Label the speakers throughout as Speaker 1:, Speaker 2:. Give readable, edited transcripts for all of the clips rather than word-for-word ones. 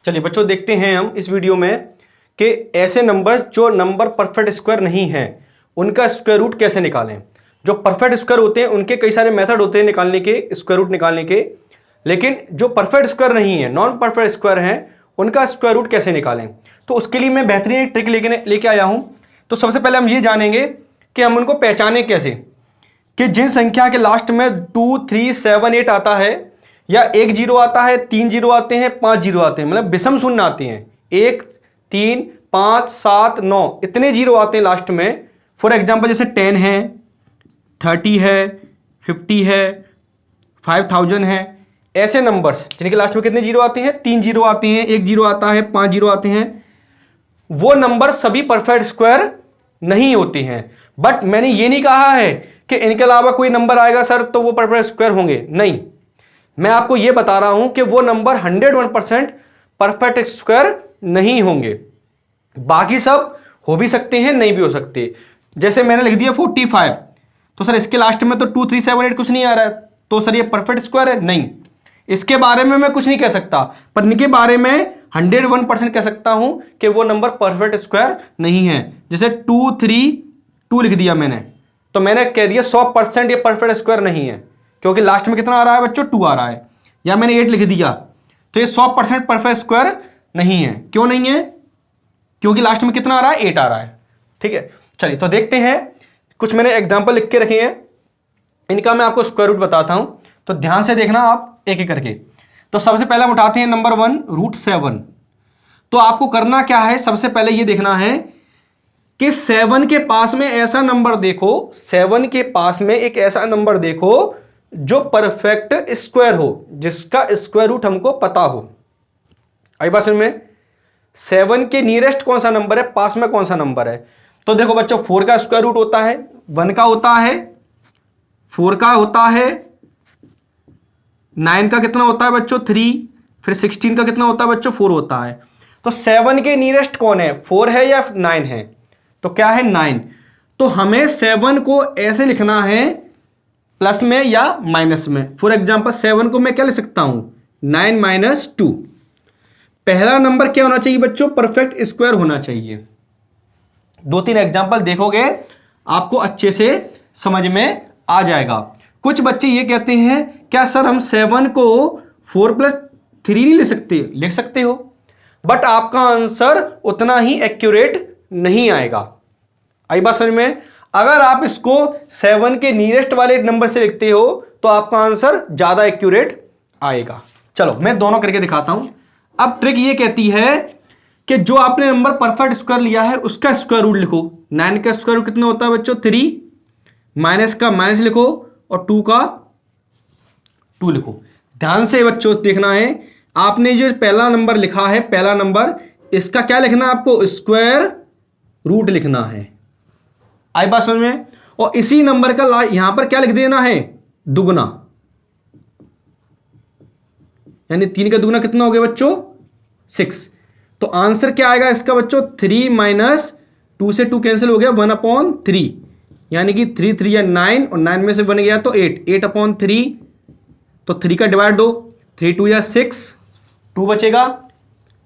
Speaker 1: चलिए बच्चों, देखते हैं हम इस वीडियो में कि ऐसे नंबर्स जो नंबर परफेक्ट स्क्वायर नहीं है उनका स्क्वायर रूट कैसे निकालें। जो परफेक्ट स्क्वायर होते हैं उनके कई सारे मेथड होते हैं निकालने के, स्क्वायर रूट निकालने के, लेकिन जो परफेक्ट स्क्वायर नहीं है, नॉन परफेक्ट स्क्वायर हैं, उनका स्क्वायर रूट कैसे निकालें। तो उसके लिए मैं बेहतरीन ट्रिक लेके आया हूं। तो सबसे पहले हम ये जानेंगे कि हम उनको पहचानें कैसे, कि जिन संख्या के लास्ट में 2, 3, 7, 8 आता है, या 1 जीरो आता है, 3 जीरो आते हैं, 5 जीरो आते हैं, मतलब विषम शून्य आते हैं, 1, 3, 5, 7, 9 इतने जीरो आते हैं लास्ट में। फॉर एग्जाम्पल जैसे 10 है, 30 है, 50 है, 5000 है, ऐसे नंबर्स जिनके लास्ट में कितने जीरो आते हैं, 3 जीरो आते हैं, 1 जीरो आता है, 5 जीरो आते हैं, वो नंबर सभी परफेक्ट स्क्वायर नहीं होते हैं। बट मैंने ये नहीं कहा है कि इनके अलावा कोई नंबर आएगा सर तो वो परफेक्ट स्क्वायर होंगे, नहीं। मैं आपको यह बता रहा हूं कि वो नंबर 101% परफेक्ट स्क्वायर नहीं होंगे। बाकी सब हो भी सकते हैं, नहीं भी हो सकते। जैसे मैंने लिख दिया 45, तो सर इसके लास्ट में तो 2, 3, 7, 8 कुछ नहीं आ रहा है, तो सर ये परफेक्ट स्क्वायर है? नहीं। इसके बारे में मैं कुछ नहीं कह सकता, पर इनके बारे में 101% कह सकता हूं कि वो नंबर परफेक्ट स्क्वायर नहीं है। जैसे 2, 3, 2 लिख दिया मैंने, तो मैंने कह दिया 100% ये परफेक्ट स्क्वायर नहीं है, क्योंकि लास्ट में कितना आ रहा है बच्चों, 2 आ रहा है। या मैंने 8 लिख दिया, तो ये 100% परफेक्ट स्क्वायर नहीं है। क्यों नहीं है? क्योंकि लास्ट में कितना आ रहा है, 8 आ रहा है। ठीक है, चलिए तो देखते हैं। कुछ मैंने एग्जांपल लिख के रखे हैं, इनका मैं आपको स्क्वायर रूट बताता हूं, तो ध्यान से देखना आप एक एक करके। तो सबसे पहले हम उठाते हैं नंबर 1, √7। तो आपको करना क्या है, सबसे पहले ये देखना है कि 7 के पास में ऐसा नंबर देखो, 7 के पास में एक ऐसा नंबर देखो जो परफेक्ट स्क्वायर हो, जिसका स्क्वायर रूट हमको पता हो। आई बात समझ में? 7 के नियरेस्ट कौन सा नंबर है, पास में कौन सा नंबर है। तो देखो बच्चों, 4 का स्क्वायर रूट होता है, 1 का होता है, 4 का होता है, 9 का कितना होता है बच्चों, 3, फिर 16 का कितना होता है बच्चों, 4 होता है। तो 7 के नियरेस्ट कौन है, 4 है या 9 है? तो क्या है, 9। तो हमें 7 को ऐसे लिखना है, प्लस में या माइनस में। फॉर एग्जांपल 7 को मैं क्या लिख सकता हूं, 9 - 2। पहला नंबर क्या होना चाहिए बच्चों, परफेक्ट स्क्वायर होना चाहिए। 2-3 एग्जांपल देखोगे आपको अच्छे से समझ में आ जाएगा। कुछ बच्चे ये कहते हैं, क्या सर हम 7 को 4 + 3 नहीं ले सकते? लिख सकते हो, बट आपका आंसर उतना ही एक्यूरेट नहीं आएगा। आई बात समझ में? अगर आप इसको 7 के नियरेस्ट वाले नंबर से लिखते हो तो आपका आंसर ज्यादा एक्यूरेट आएगा। चलो मैं दोनों करके दिखाता हूं। अब ट्रिक ये कहती है कि जो आपने नंबर परफेक्ट स्क्वायर लिया है उसका स्क्वायर रूट लिखो। 9 का स्क्वायर रूट कितना होता है बच्चों, 3, माइनस का माइनस लिखो और 2 का 2 लिखो। ध्यान से बच्चों देखना है, आपने जो पहला नंबर लिखा है, पहला नंबर, इसका क्या लिखना है आपको, स्क्वायर रूट लिखना है। आई बात समझ में? और इसी नंबर का यहां पर क्या लिख देना है, दुगना, यानी 3 का दुगना कितना हो गया बच्चों, 6। तो आंसर क्या आएगा इसका बच्चों, 3 - 2 से 2 कैंसिल हो गया, 1/3, यानी कि 3 3 या 9, और 9 में से 1 गया तो 8, 8/3। तो 3 का डिवाइड दो, 3 2 या 6, 2 बचेगा,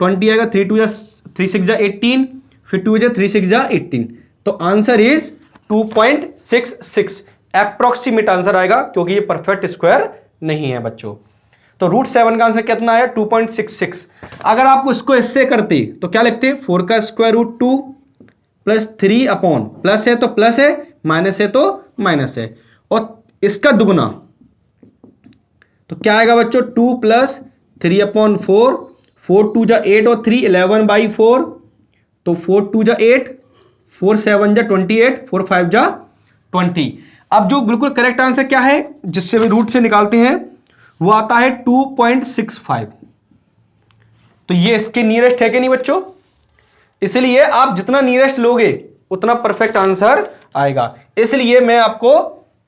Speaker 1: 20 आएगा, 3 2 या 3 6 जा 18, फिर 2 जा 3 6 जा 18। तो आंसर इज 2.66 अप्रोक्सीमेट आंसर आएगा, क्योंकि ये परफेक्ट स्क्वायर नहीं है बच्चों। तो √7 का आंसर कितना आया, 2.66। अगर आप इसको इससे करते तो क्या लिखते, 4 का स्क्वायर रूट 2 + 3 अपॉन, प्लस है तो प्लस है, माइनस है तो माइनस है, और इसका दुगना, तो क्या आएगा बच्चों, 2 + 3/4, 4 2 जा 8 और 3 11/4, तो 4 2 जा 8, 4 7 जा 28, 4 5 जा 20। अब जो बिल्कुल करेक्ट आंसर क्या है, जिससे भी रूट से निकालते हैं, वो आता है 2.65। तो ये इसके नियरेस्ट है कि नहीं बच्चों? इसलिए आप जितना नियरेस्ट लोगे उतना परफेक्ट आंसर आएगा। इसलिए मैं आपको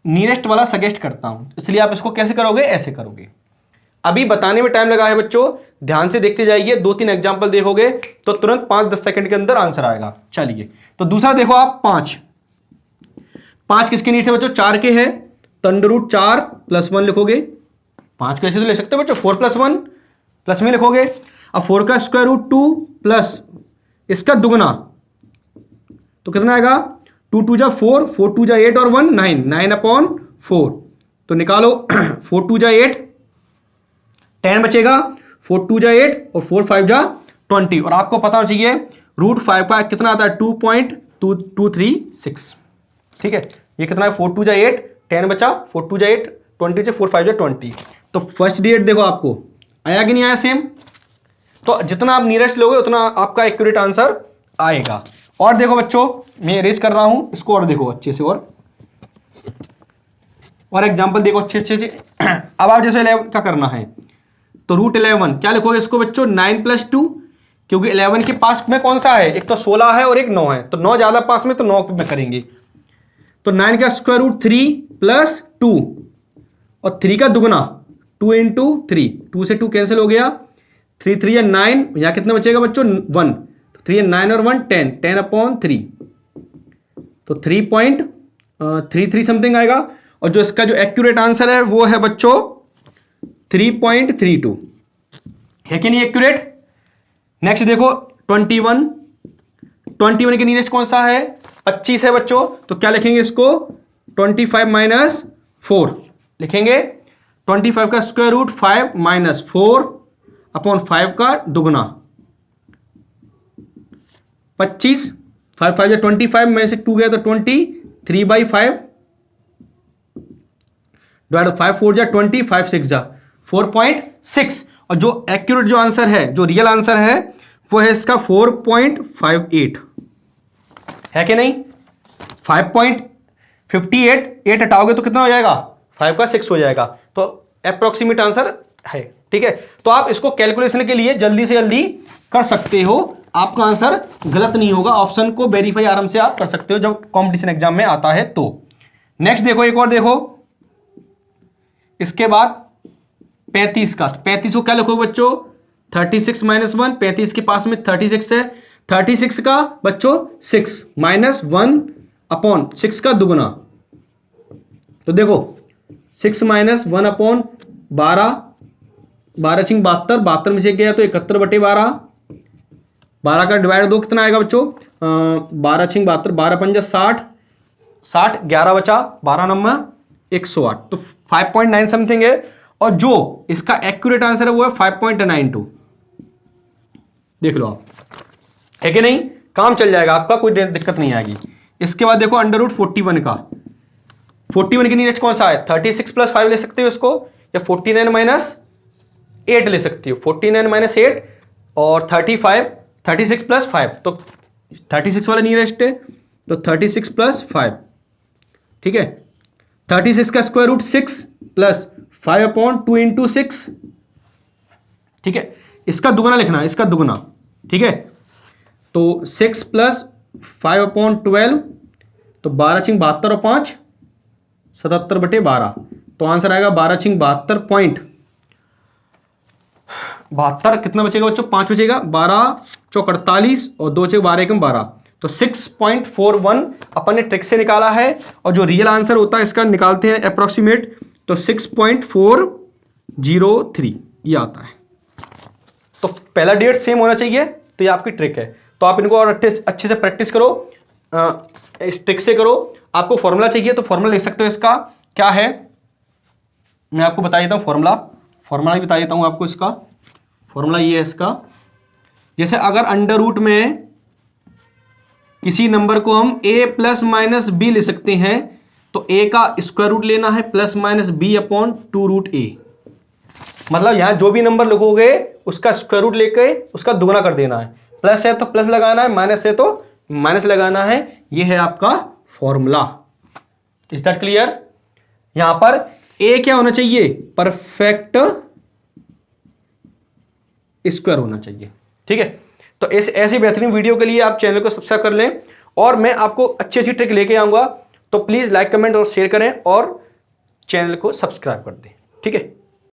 Speaker 1: नियरेस्ट वाला सजेस्ट करता हूं। इसलिए आप इसको कैसे करोगे, ऐसे करोगे। अभी बताने में टाइम लगा है बच्चों, ध्यान से देखते जाइए। 2-3 एग्जांपल देखोगे तो तुरंत 5-10 सेकंड के अंदर आंसर आएगा। चलिए तो दूसरा देखो आप, 5 किसके नीचे बच्चों, 4 के है, तो √4 + 1 लिखोगे। 5 कैसे तो ले सकते हो बच्चों, 4 + 1 प्लस में लिखोगे। अब 4 का स्क्वायर रूट 2 प्लस इसका दुगना, तो कितना आएगा, 2 2 जा 4, 4 2 जा 8 और 1 9, 9/4। तो निकालो 4 2 जा 8, 10 बचेगा, 4 2 जा 8 और 4 5 जा 20। और आपको पता होना चाहिए रूट 5 का कितना आता है, 2.236। ठीक है, ये कितना है, 4 2 जा 8, 10 बचा, 4 2 जा 8, 20 जा 4 5 जा 20। तो फर्स्ट डिजिट देखो आपको आया कि नहीं आया सेम। तो जितना आप नियरेस्ट लोगे उतना आपका एक्यूरेट आंसर आएगा। और देखो बच्चों, मैं इरेज कर रहा हूं इसको, और देखो अच्छे से, और एग्जांपल देखो अच्छे अच्छे से। अब आप जैसे 11 का करना है तो रूट 11 क्या लिखोगे इसको बच्चों, 9 + 2, क्योंकि 11 के पास में कौन सा है, एक तो 16 है और एक 9 है, तो 9 ज्यादा पास में, तो 9 में करेंगे। तो 9 का स्क्वायर रूट 3 + 2 और 3 का दुगना 2 × 3, 2 से 2 कैंसिल हो गया, 3 3 या 9, यहाँ कितना बचेगा बच्चों 1, तो 3 9 और 1 10, 10/3, तो 3.33 समथिंग आएगा। और जो इसका जो एक्यूरेट आंसर है वो है बच्चों 3.32, है कि नहीं एक्यूरेट। नेक्स्ट देखो 21 के नियरेस्ट कौन सा है, 25 है बच्चों, तो क्या लिखेंगे इसको, 25 - 4 लिखेंगे। 25 का स्क्वायर रूट 5 - 4/5 का दुगना 25, 5 5 या 25 में से 2 गया तो 20, 3/5 डिवाइड 5 4 जा 20, 5 6 जा 4.6। और जो एक्यूरेट जो आंसर है, जो रियल आंसर है वो है इसका 4.58, है कि नहीं। 5.58, 8 हटाओगे तो कितना हो जाएगा, 5 का 6 हो जाएगा, तो अप्रोक्सीमेट आंसर है। ठीक है, तो आप इसको कैलकुलेशन के लिए जल्दी से जल्दी कर सकते हो, आपका आंसर गलत नहीं होगा। ऑप्शन को वेरीफाई आराम से आप कर सकते हो जब कंपटीशन एग्जाम में आता है तो। नेक्स्ट देखो, एक और देखो, इसके बाद 35 का, 35 को क्या लिखोगे बच्चों, 36 - 1, 35 के पास में 36 है, 36 का बच्चों 6 - 1/6 का दुगना, तो देखो 6 - 1/12, 12 × 72, 72 में से गया तो 71/12, 12 का डिवाइड 2 कितना आएगा बच्चों, 12 × 72, 12 × 5 = 60, 60 11 बचा, 12 नंबर 108, तो 5.9 समथिंग है। और जो इसका एक्यूरेट आंसर है वो है 5.92, देख लो आप, है कि नहीं, काम चल जाएगा आपका, कोई दिक्कत नहीं आएगी। इसके बाद देखो √41 का, 41 के नियरेस्ट कौन सा है, 36 + 5 ले सकते हो इसको, या 49 - 8 ले सकते हो, 49 - 8 और 35, 36 + 5, तो 36 वाला नियरेस्ट है, तो 36 + 5, ठीक है। 36 का स्क्वायर रूट 6 + 5/2 × 6, ठीक है, इसका दुगना लिखना है, इसका दुगना, ठीक है। तो 6 + 5/12, तो 12 × 72 और 5 77/12, तो आंसर आएगा 12 × 72 कितना बचेगा बच्चों, 5 बचेगा, 12 × 48 और 2 × 12 × 12, तो 6.41 अपन ने ट्रिक से निकाला है। और जो रियल आंसर होता है इसका निकालते हैं अप्रोक्सीमेट, तो 6.403 ये आता है। तो पहला डेट सेम होना चाहिए, तो ये आपकी ट्रिक है। तो आप इनको और अच्छे से प्रैक्टिस करो, इस ट्रिक से करो। आपको फॉर्मूला चाहिए तो फॉर्मूला लिख सकते हो, इसका क्या है मैं आपको बता देता हूँ, फॉर्मूला भी बता देता हूँ आपको। इसका फॉर्मूला ये है इसका, जैसे अगर अंडर रूट में किसी नंबर को हम a ± b ले सकते हैं, तो a का स्क्वायर रूट लेना है ± b/2√a। मतलब यहां जो भी नंबर लिखोगे उसका स्क्वायर रूट लेके उसका दुगना कर देना है, प्लस है तो प्लस लगाना है, माइनस है तो माइनस लगाना है। ये है आपका फॉर्मूला। Is that clear. यहां पर a क्या होना चाहिए, परफेक्ट स्क्वायर होना चाहिए, ठीक है। तो ऐसी बेहतरीन वीडियो के लिए आप चैनल को सब्सक्राइब कर लें, और मैं आपको अच्छी अच्छी ट्रिक लेके आऊंगा। तो प्लीज लाइक, कमेंट और शेयर करें और चैनल को सब्सक्राइब कर दें, ठीक है।